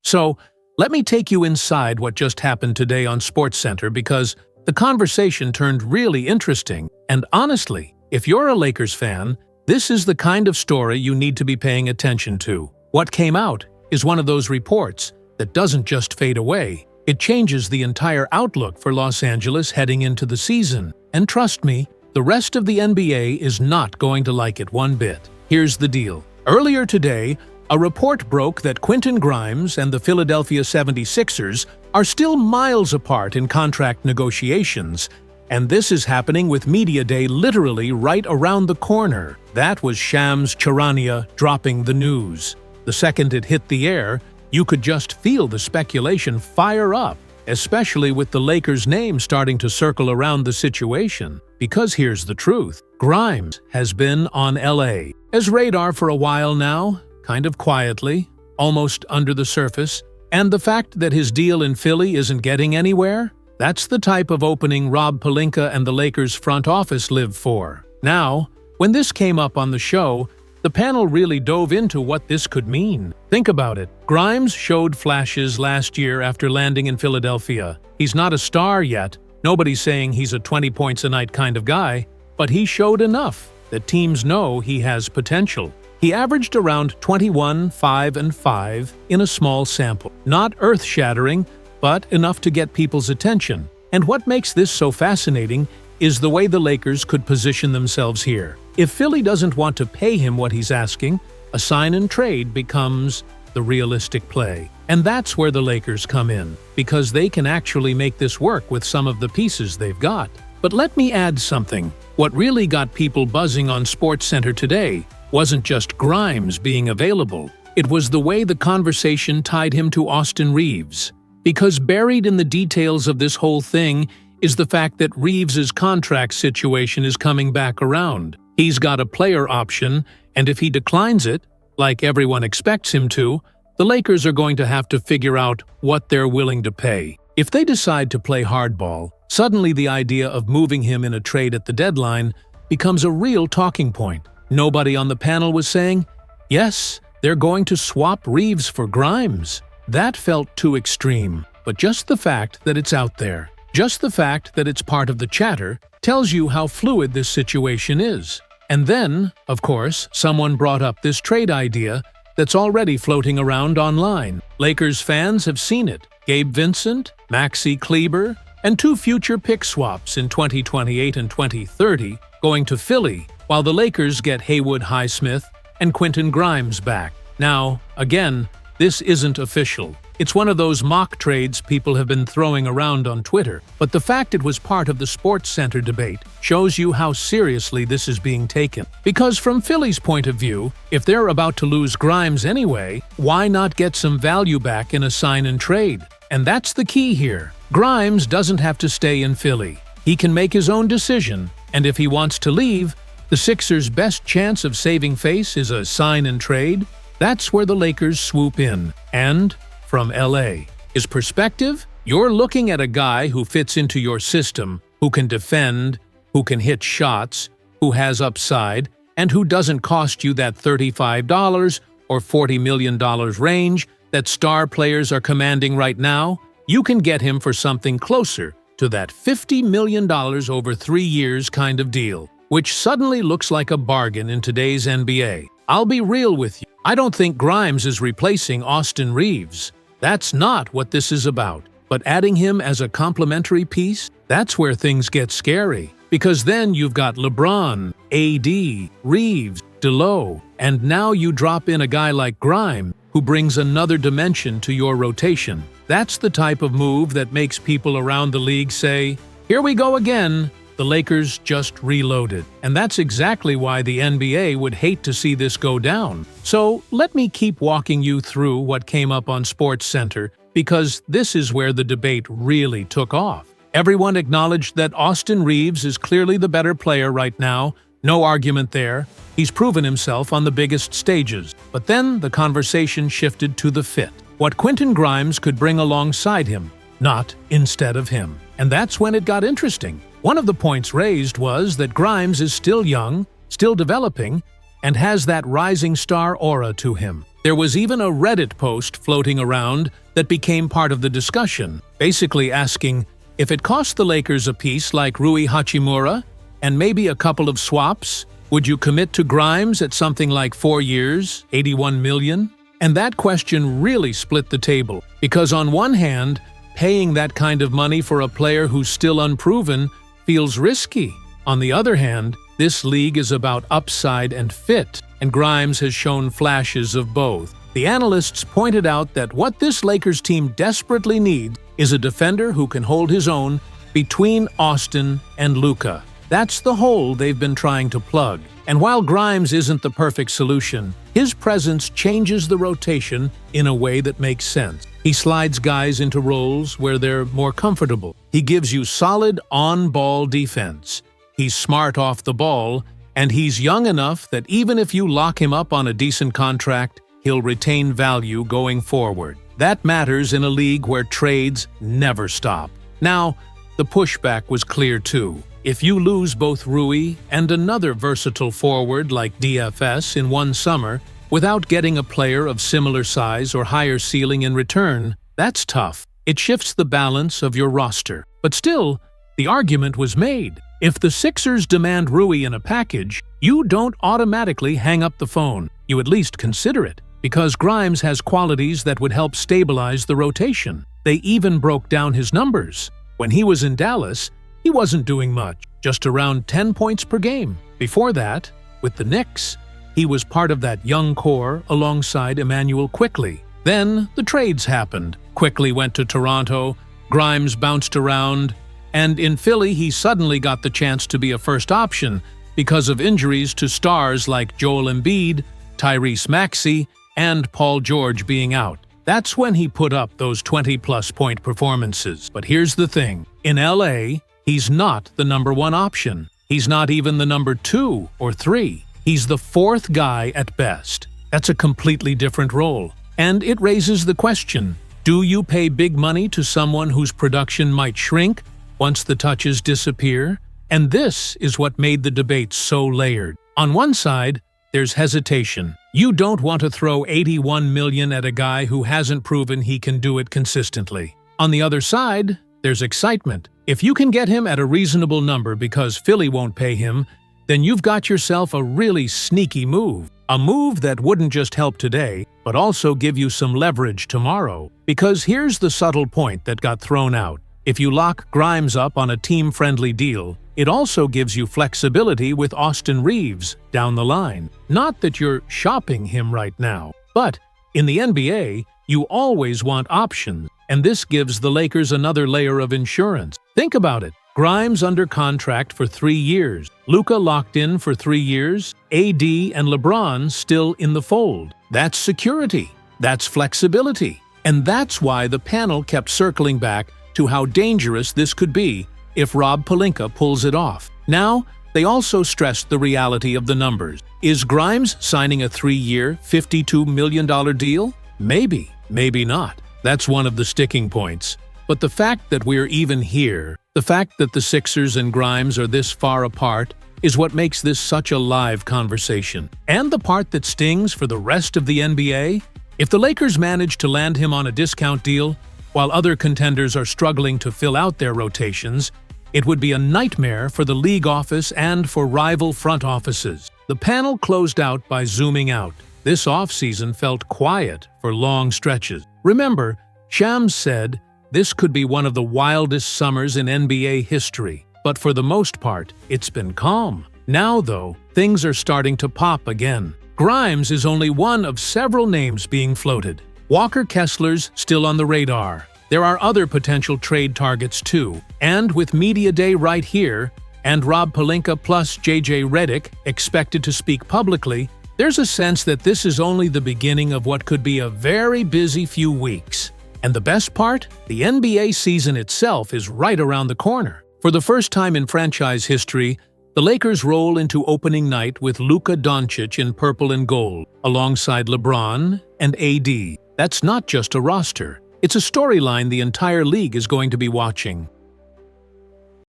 So, let me take you inside what just happened today on Sportcenter because the conversation turned really interesting. And honestly, if you're a Lakers fan, this is the kind of story you need to be paying attention to. What came out is one of those reports that doesn't just fade away. It changes the entire outlook for Los Angeles heading into the season. And trust me, the rest of the NBA is not going to like it one bit. Here's the deal. Earlier today, a report broke that Quentin Grimes and the Philadelphia 76ers are still miles apart in contract negotiations, and this is happening with Media Day literally right around the corner. That was Shams Charania dropping the news. The second it hit the air, you could just feel the speculation fire up, especially with the Lakers' name starting to circle around the situation. Because here's the truth. Grimes has been on LA's radar for a while now, kind of quietly, almost under the surface, and the fact that his deal in Philly isn't getting anywhere, that's the type of opening Rob Pelinka and the Lakers front office live for. Now, when this came up on the show, the panel really dove into what this could mean. Think about it. Grimes showed flashes last year after landing in Philadelphia. He's not a star yet. Nobody's saying he's a 20 points a night kind of guy, but he showed enough that teams know he has potential. He averaged around 21, 5, and 5 in a small sample. Not earth-shattering, but enough to get people's attention. And what makes this so fascinating is the way the Lakers could position themselves here. If Philly doesn't want to pay him what he's asking, a sign and trade becomes the realistic play. And that's where the Lakers come in, because they can actually make this work with some of the pieces they've got. But let me add something. What really got people buzzing on SportsCenter today wasn't just Grimes being available. It was the way the conversation tied him to Austin Reeves. Because buried in the details of this whole thing is the fact that Reeves' contract situation is coming back around. He's got a player option, and if he declines it, like everyone expects him to, the Lakers are going to have to figure out what they're willing to pay. If they decide to play hardball, suddenly the idea of moving him in a trade at the deadline becomes a real talking point. Nobody on the panel was saying, yes, they're going to swap Reeves for Grimes. That felt too extreme, but just the fact that it's out there, just the fact that it's part of the chatter, tells you how fluid this situation is. And then, of course, someone brought up this trade idea that's already floating around online. Lakers fans have seen it. Gabe Vincent, Maxi Kleber, and 2 future pick swaps in 2028 and 2030 going to Philly, while the Lakers get Haywood Highsmith and Quentin Grimes back. Now, again, this isn't official. It's one of those mock trades people have been throwing around on Twitter, but the fact it was part of the SportsCenter debate shows you how seriously this is being taken. Because from Philly's point of view, if they're about to lose Grimes anyway, why not get some value back in a sign and trade? And that's the key here. Grimes doesn't have to stay in Philly. He can make his own decision, and if he wants to leave, the Sixers' best chance of saving face is a sign and trade. That's where the Lakers swoop in. And from LA's perspective, you're looking at a guy who fits into your system, who can defend, who can hit shots, who has upside, and who doesn't cost you that $35 or $40 million range that star players are commanding right now. You can get him for something closer to that $50 million over 3 years kind of deal, which suddenly looks like a bargain in today's NBA. I'll be real with you. I don't think Grimes is replacing Austin Reeves. That's not what this is about. But adding him as a complementary piece, that's where things get scary. Because then you've got LeBron, AD, Reeves, D'Lo, and now you drop in a guy like Grimes, who brings another dimension to your rotation. That's the type of move that makes people around the league say, here we go again. The Lakers just reloaded. And that's exactly why the NBA would hate to see this go down. So let me keep walking you through what came up on SportsCenter, because this is where the debate really took off. Everyone acknowledged that Austin Reeves is clearly the better player right now. No argument there. He's proven himself on the biggest stages. But then the conversation shifted to the fit. What Quentin Grimes could bring alongside him, not instead of him. And that's when it got interesting. One of the points raised was that Grimes is still young, still developing, and has that rising star aura to him. There was even a Reddit post floating around that became part of the discussion, basically asking, if it cost the Lakers a piece like Rui Hachimura and maybe a couple of swaps, would you commit to Grimes at something like 4 years, $81 million? And that question really split the table, because on one hand, paying that kind of money for a player who's still unproven feels risky. On the other hand, this league is about upside and fit, and Grimes has shown flashes of both. The analysts pointed out that what this Lakers team desperately needs is a defender who can hold his own between Austin and Luka. That's the hole they've been trying to plug. And while Grimes isn't the perfect solution, his presence changes the rotation in a way that makes sense. He slides guys into roles where they're more comfortable. He gives you solid on-ball defense. He's smart off the ball, and he's young enough that even if you lock him up on a decent contract, he'll retain value going forward. That matters in a league where trades never stop. Now, the pushback was clear too. If you lose both Rui and another versatile forward like DFS in one summer without getting a player of similar size or higher ceiling in return, that's tough. It shifts the balance of your roster. But still, the argument was made. If the Sixers demand Rui in a package, you don't automatically hang up the phone. You at least consider it, because Grimes has qualities that would help stabilize the rotation. They even broke down his numbers. When he was in Dallas, he wasn't doing much, just around 10 points per game. Before that, with the Knicks, he was part of that young core alongside Emmanuel Quickley. Then the trades happened. Quickley went to Toronto, Grimes bounced around, and in Philly he suddenly got the chance to be a first option because of injuries to stars like Joel Embiid, Tyrese Maxey, and Paul George being out. That's when he put up those 20-plus point performances. But here's the thing. In LA, he's not the number one option. He's not even the number 2 or 3. He's the 4th guy at best. That's a completely different role. And it raises the question, do you pay big money to someone whose production might shrink once the touches disappear? And this is what made the debate so layered. On one side, there's hesitation. You don't want to throw $81 million at a guy who hasn't proven he can do it consistently. On the other side, there's excitement. If you can get him at a reasonable number because Philly won't pay him, then you've got yourself a really sneaky move. A move that wouldn't just help today, but also give you some leverage tomorrow. Because here's the subtle point that got thrown out. If you lock Grimes up on a team-friendly deal, it also gives you flexibility with Austin Reeves down the line. Not that you're shopping him right now, but in the NBA, you always want options, and this gives the Lakers another layer of insurance. Think about it. Grimes under contract for 3 years, Luka locked in for 3 years, AD and LeBron still in the fold. That's security. That's flexibility. And that's why the panel kept circling back to how dangerous this could be if Rob Pelinka pulls it off. Now, they also stressed the reality of the numbers. Is Grimes signing a 3-year, $52 million deal? Maybe, maybe not. That's one of the sticking points. But the fact that we're even here, the fact that the Sixers and Grimes are this far apart, is what makes this such a live conversation. And the part that stings for the rest of the NBA? If the Lakers manage to land him on a discount deal, while other contenders are struggling to fill out their rotations, it would be a nightmare for the league office and for rival front offices. The panel closed out by zooming out. This offseason felt quiet for long stretches. Remember, Shams said, this could be one of the wildest summers in NBA history, but for the most part, it's been calm. Now, though, things are starting to pop again. Grimes is only one of several names being floated. Walker Kessler's still on the radar. There are other potential trade targets too, and with Media Day right here, and Rob Pelinka plus JJ Redick expected to speak publicly, there's a sense that this is only the beginning of what could be a very busy few weeks. And the best part? The NBA season itself is right around the corner. For the first time in franchise history, the Lakers roll into opening night with Luka Doncic in purple and gold, alongside LeBron and AD. That's not just a roster. It's a storyline the entire league is going to be watching.